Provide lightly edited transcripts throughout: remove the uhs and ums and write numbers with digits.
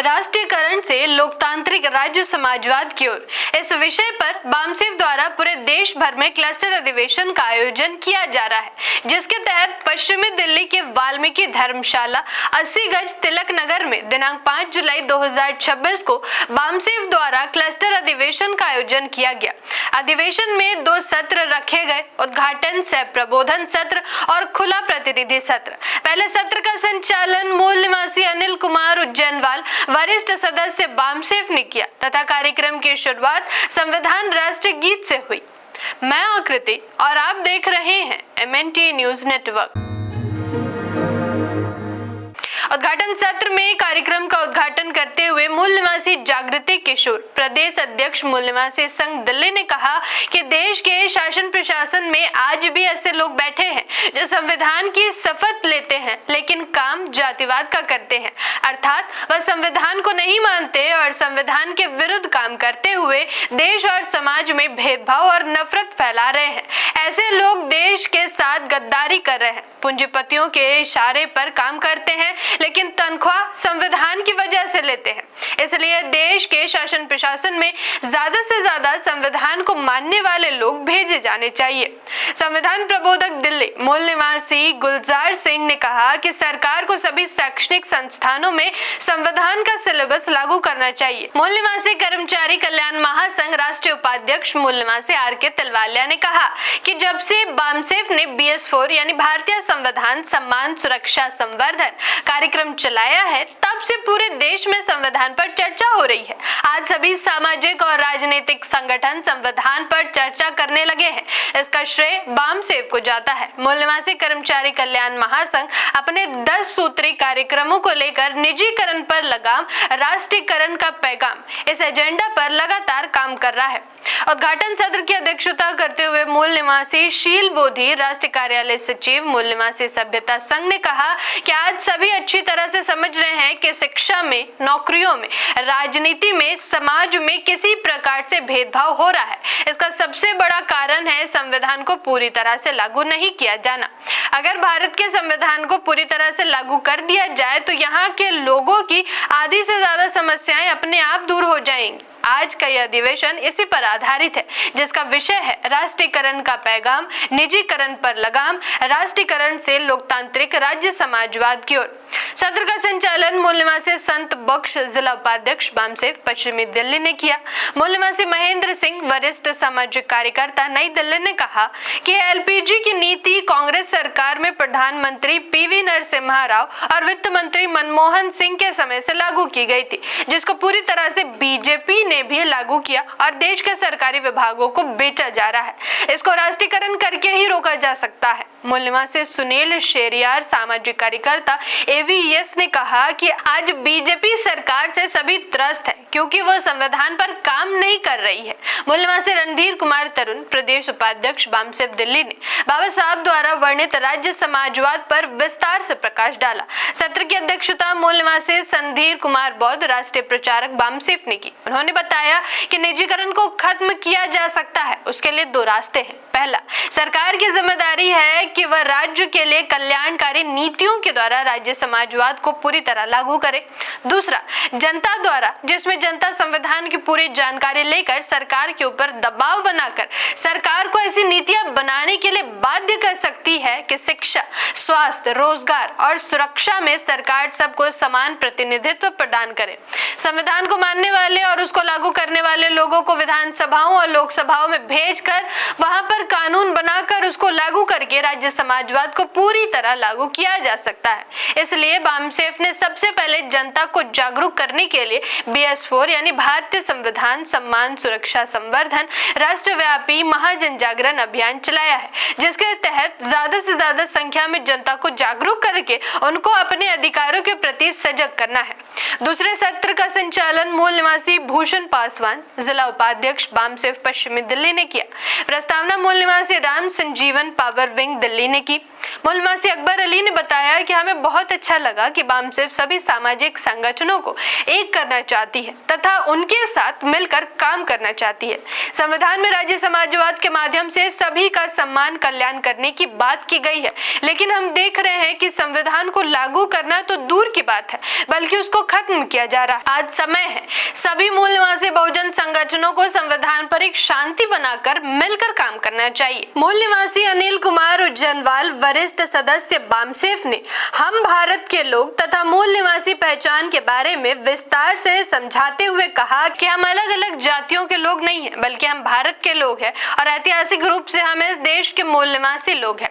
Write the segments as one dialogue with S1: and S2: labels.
S1: राष्ट्रीयकरण से लोकतांत्रिक राज्य समाजवाद की ओर। इस विषय पर बामसेफ द्वारा पूरे देश भर में क्लस्टर अधिवेशन का आयोजन किया जा रहा है, जिसके तहत पश्चिमी दिल्ली के वाल्मीकि धर्मशाला 80 गज तिलक नगर में दिनांक 5 जुलाई 2026 को बामसेफ द्वारा क्लस्टर अधिवेशन का आयोजन किया गया। अधिवेशन में 2 सत्र रखे गए, उद्घाटन सह प्रबोधन सत्र और खुला प्रतिनिधि सत्र। पहले सत्र का संचालन मूल निवासी अनिल कुमार उज्जैनवाल वरिष्ठ सदस्य बामसेफ ने किया तथा कार्यक्रम की शुरुआत संविधान राष्ट्रीय गीत से हुई। मैं आकृति और आप देख रहे हैं MNT न्यूज नेटवर्क। उद्घाटन सत्र में कार्यक्रम का उद्घाटन करते हुए मूल निवासी जागृति किशोर प्रदेश अध्यक्ष मूल निवासी संघ दिल्ली ने कहा कि देश के शासन प्रशासन में आज भी ऐसे लोग बैठे हैं जो संविधान की शपथ लेते हैं लेकिन काम जातिवाद का करते हैं, अर्थात वह संविधान को नहीं मानते और संविधान के विरुद्ध काम करते हुए देश और समाज में भेदभाव और नफरत फैला रहे हैं। ऐसे लोग देश के साथ गद्दारी कर रहे हैं, पूंजीपतियों के इशारे पर काम करते हैं लेकिन तनख्वाह संविधान की वजह से लेते हैं। इसलिए देश के शासन प्रशासन में ज्यादा से ज्यादा संविधान को मानने वाले लोग भेजे जाने चाहिए। संविधान प्रबोधक दिल्ली मूल निवासी गुलजार सिंह ने कहा कि सरकार को सभी शैक्षणिक संस्थानों में संविधान का सिलेबस लागू करना चाहिए। मूल निवासी कर्मचारी कल्याण महासंघ राष्ट्रीय उपाध्यक्ष मूल निवासी RK तिलवालिया ने कहा कि जब से बामसेफ ने BS4 यानी भारतीय संविधान सम्मान सुरक्षा संवर्धन कार्यक्रम चलाया है, तब से पूरे देश में संविधान पर चर्चा हो रही है। आज सभी सामाजिक और राजनीतिक संगठन संविधान पर चर्चा करने लगे हैं। इसका श्रेय बामसेफ को जाता है। मूल निवासी कर्मचारी कल्याण महासंघ अपने 10 सूत्री कार्यक्रमों को लेकर निजीकरण पर लगाम, राष्ट्रीयकरण का पैगाम इस एजेंडा पर लगातार काम कर रहा है। उद्घाटन सत्र की अध्यक्षता करते हुए मूल निवासी शील बोधी राष्ट्रीय कार्यालय सचिव मूल निवासी सभ्यता संघ ने कहा कि आज सभी अच्छी तरह से समझ रहे हैं कि शिक्षा में, नौकरियों में, राजनीति में, समाज में किसी प्रकार से भेदभाव हो रहा है। इसका सबसे बड़ा कारण है संविधान को पूरी तरह से लागू नहीं किया जाना। अगर भारत के संविधान को पूरी तरह से लागू कर दिया जाए तो यहाँ के लोगों की आधी से ज्यादा समस्याएं अपने आप दूर हो जाएंगी। आज का यह अधिवेशन इसी पर आधारित है, जिसका विषय है राष्ट्रीयकरण का पैगाम, निजीकरण पर लगाम, राष्ट्रीयकरण से लोकतांत्रिक राज्य समाजवाद की ओर। सत्र का संचालन मूल निवासी संत बख्श जिला उपाध्यक्ष बामसेफ पश्चिमी दिल्ली ने किया। मूल निवासी महेंद्र सिंह वरिष्ठ सामाजिक कार्यकर्ता नई दिल्ली ने कहा कि LPG की नीति कांग्रेस सरकार में प्रधानमंत्री PV नरसिम्हा राव और वित्त मंत्री मनमोहन सिंह के समय से लागू की गई थी, जिसको पूरी तरह से BJP ने भी लागू किया और देश के सरकारी विभागों को बेचा जा रहा है। इसको राष्ट्रीयकरण करके ही रोका जा सकता है। मूल निवासी सुनील शेरियार सामाजिक कार्यकर्ता AVS ने कहा कि आज BJP सरकार से सभी त्रस्त है क्योंकि वो संविधान पर काम नहीं कर रही है। मूल निवासी रणधीर कुमार तरुण प्रदेश उपाध्यक्ष बामसेफ दिल्ली ने बाबा साहब द्वारा वर्णित राज्य समाजवाद पर विस्तार से प्रकाश डाला। सत्र की अध्यक्षता मूल निवासी संधीर कुमार बौद्ध राष्ट्रीय प्रचारक बामसेफ ने की। उन्होंने बताया कि निजीकरण को खत्म किया जा सकता है, उसके लिए 2 रास्ते हैं। पहला, सरकार की जिम्मेदारी है कि वह राज्य के लिए कल्याणकारी नीतियों के द्वारा राज्य समाजवाद को पूरी तरह लागू करे। दूसरा, जनता द्वारा, जिसमें जनता संविधान की पूरी जानकारी लेकर सरकार के ऊपर दबाव बनाकर सरकार को ऐसी नीतियां बनाने के लिए बाध्य कर सकती है कि शिक्षा, स्वास्थ्य, रोजगार और सुरक्षा में सरकार सबको समान प्रतिनिधित्व प्रदान करे। संविधान को मानने वाले और उसको लागू करने वाले लोगों को विधानसभाओं और लोकसभाओं में भेजकर वहां पर कानून बनाकर उसको लागू करके राज्य समाजवाद को पूरी तरह लागू किया जा सकता है। इसलिए बामसेफ ने सबसे पहले जनता को जागरूक करने के लिए BS4 यानी भारतीय संविधान सम्मान सुरक्षा संवर्धन राष्ट्रव्यापी महाजन जागरण अभियान चलाया है, जिसके तहत ज्यादा से ज्यादा संख्या में जनता को जागरूक करके उनको अपने अधिकारों के प्रति सजग करना है। दूसरे सत्र का संचालन मूल निवासी भूषण पासवान जिला उपाध्यक्ष बामसेफ पश्चिमी दिल्ली ने किया। प्रस्तावना मूल निवासी राम संजीवन पावर विंग दिल्ली ने की। मूल निवासी अकबर अली ने बताया कि हमें बहुत अच्छा लगा कि बामसेफ सभी सामाजिक संगठनों को एक करना चाहती है तथा उनके साथ मिलकर काम करना चाहती है। संविधान में राज्य समाजवाद के माध्यम से सभी का सम्मान कल्याण करने की बात की गई है, लेकिन हम देख रहे हैं कि संविधान को लागू करना तो दूर की बात है बल्कि उसको खत्म किया जा रहा है। आज समय है सभी मूल निवासी बहुजन संगठनों को संविधान पर एक शांति बनाकर मिलकर काम करना चाहिए। मूल निवासी अनिल कुमार उज्जैनवाल वरिष्ठ सदस्य बामसेफ ने हम भारत के लोग तथा मूल निवासी पहचान के बारे में विस्तार से समझाते हुए कहा कि हम अलग अलग जातियों के लोग नहीं हैं, बल्कि हम भारत के लोग हैं और ऐतिहासिक रूप से हम इस देश के मूल निवासी लोग हैं।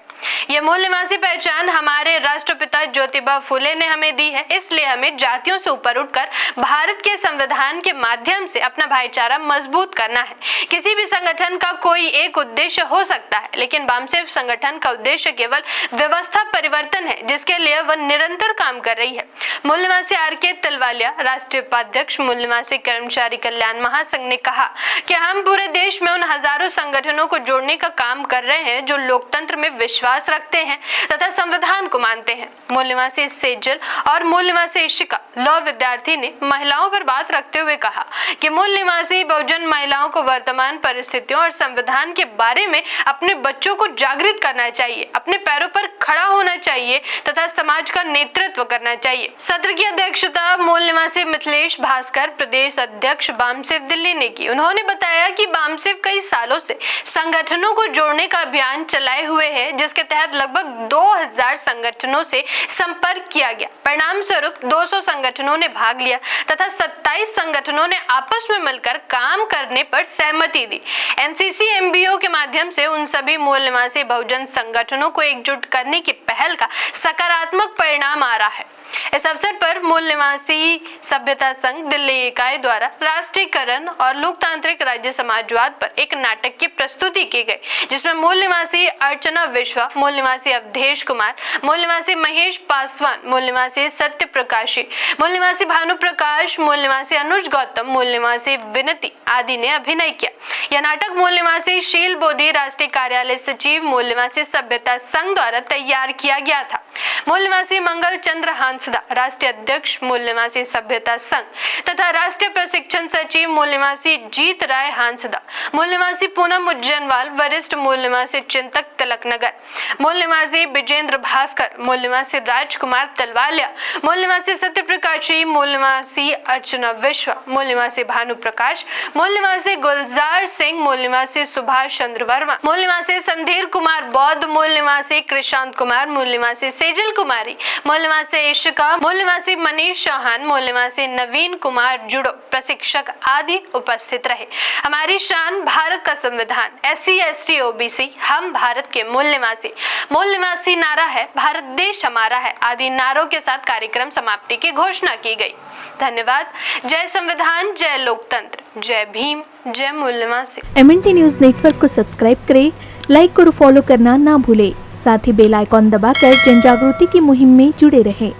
S1: ये मूल निवासी पहचान हमारे राष्ट्रपिता ज्योतिबा फुले ने हमें दी है, इसलिए हमें जातियों से ऊपर उठकर भारत के संविधान के माध्यम से अपना भाईचारा मजबूत करना है। किसी भी संगठन का कोई एक उद्देश्य हो सकता है, लेकिन बामसेफ संगठन का उद्देश्य केवल व्यवस्था परिवर्तन है, जिसके लिए वह निरंतर काम कर रही है। मूल निवासी आर.के. तिलवालिया, राष्ट्रीय उपाध्यक्ष मूल निवासी कर्मचारी कल्याण महासंघ ने कहा कि हम पूरे देश में उन हजारों संगठनों को जोड़ने का काम कर रहे हैं जो लोकतंत्र में विश्वास रखते हैं तथा संविधान को मानते हैं। मूल निवासी सेजल और मूल निवासी इशिका लॉ विद्यार्थी ने महिलाओं पर बात रखते हुए कहा कि मूल निवासी बहुजन महिलाओं को वर्तमान परिस्थितियों और संविधान के बारे में अपने बच्चों को जागृत करना चाहिए, अपने पैरों पर खड़ा होना चाहिए तथा समाज का नेतृत्व करना चाहिए। सत्र की अध्यक्षता मूल निवासी मिथिलेश भास्कर, प्रदेश अध्यक्ष बामसेफ दिल्ली ने की। उन्होंने बताया कि बामसेफ कई सालों से संगठनों को जोड़ने का अभियान चलाए हुए है, जिसके तहत लगभग 2000 संगठनों से संपर्क किया गया। परिणाम स्वरूप 200 संगठनों ने भाग लिया तथा 27 संगठनों ने आपस में मिलकर काम करने पर सहमति दी। एनसीसी एमबीओ के माध्यम से उन सभी मूल निवासी बहुजन संगठनों को एकजुट करने की पहल का सकारात्मक परिणाम आ रहा है। इस अवसर पर मूल निवासी सभ्यता संघ दिल्ली इकाई द्वारा राष्ट्रीयकरण और लोकतांत्रिक राज्य समाजवाद पर एक नाटक की प्रस्तुति की गई, जिसमें मूल निवासी अर्चना विश्वा, मूल निवासी अवधेश कुमार, मूल निवासी महेश पासवान, मूल निवासी सत्य प्रकाशी, मूल निवासी भानु प्रकाश, मूल निवासी अनुज गौतम, मूल निवासी विनती आदि ने अभिनय किया। यह नाटक मूल निवासी शील बोधी, राष्ट्रीय कार्यालय सचिव, मूल निवासी सभ्यता संघ द्वारा तैयार किया गया था। मूल निवासी मंगल चंद्र हांसदा, राष्ट्रीय अध्यक्ष मूल निवासी सभ्यता संघ तथा राष्ट्रीय प्रशिक्षण सचिव मूल निवासी जीत राय हांसदा, मूल निवासी पूनम उज्जैनवाल, वरिष्ठ मूल निवासी चिंतक तिलक नगर, मूल निवासी विजेंद्र भास्कर, मूल निवासी राजकुमार तिलवालिया, मूल निवासी सत्य प्रकाशी, मूल निवासी अर्चना विश्वा, मूल निवासी भानु प्रकाश, मूल निवासी गुलजार सिंह, मूल निवासी सुभाष चंद्र वर्मा, मूल निवासी संधीर कुमार बौद्ध, मूल निवासी कृषांत कुमार, मूल निवासी सेजल कुमारी, मूल निवासी इशिका, मूल निवासी मनीष चौहान, मूल निवासी नवीन कुमार जुड़ो प्रशिक्षक आदि उपस्थित रहे। हमारी शान भारत का संविधान, SC ST OBC, हम भारत के मूल निवासी नारा है, भारत देश हमारा है आदि नारों के साथ कार्यक्रम समाप्ति की घोषणा की गई। धन्यवाद। जय संविधान, जय लोकतंत्र, जय भीम, जय मूल निवासी।
S2: MNT न्यूज नेटवर्क को सब्सक्राइब करें, लाइक और फॉलो करना ना भूलें। साथ ही बेल आइकॉन दबाकर जन जागृति की मुहिम में जुड़े रहें।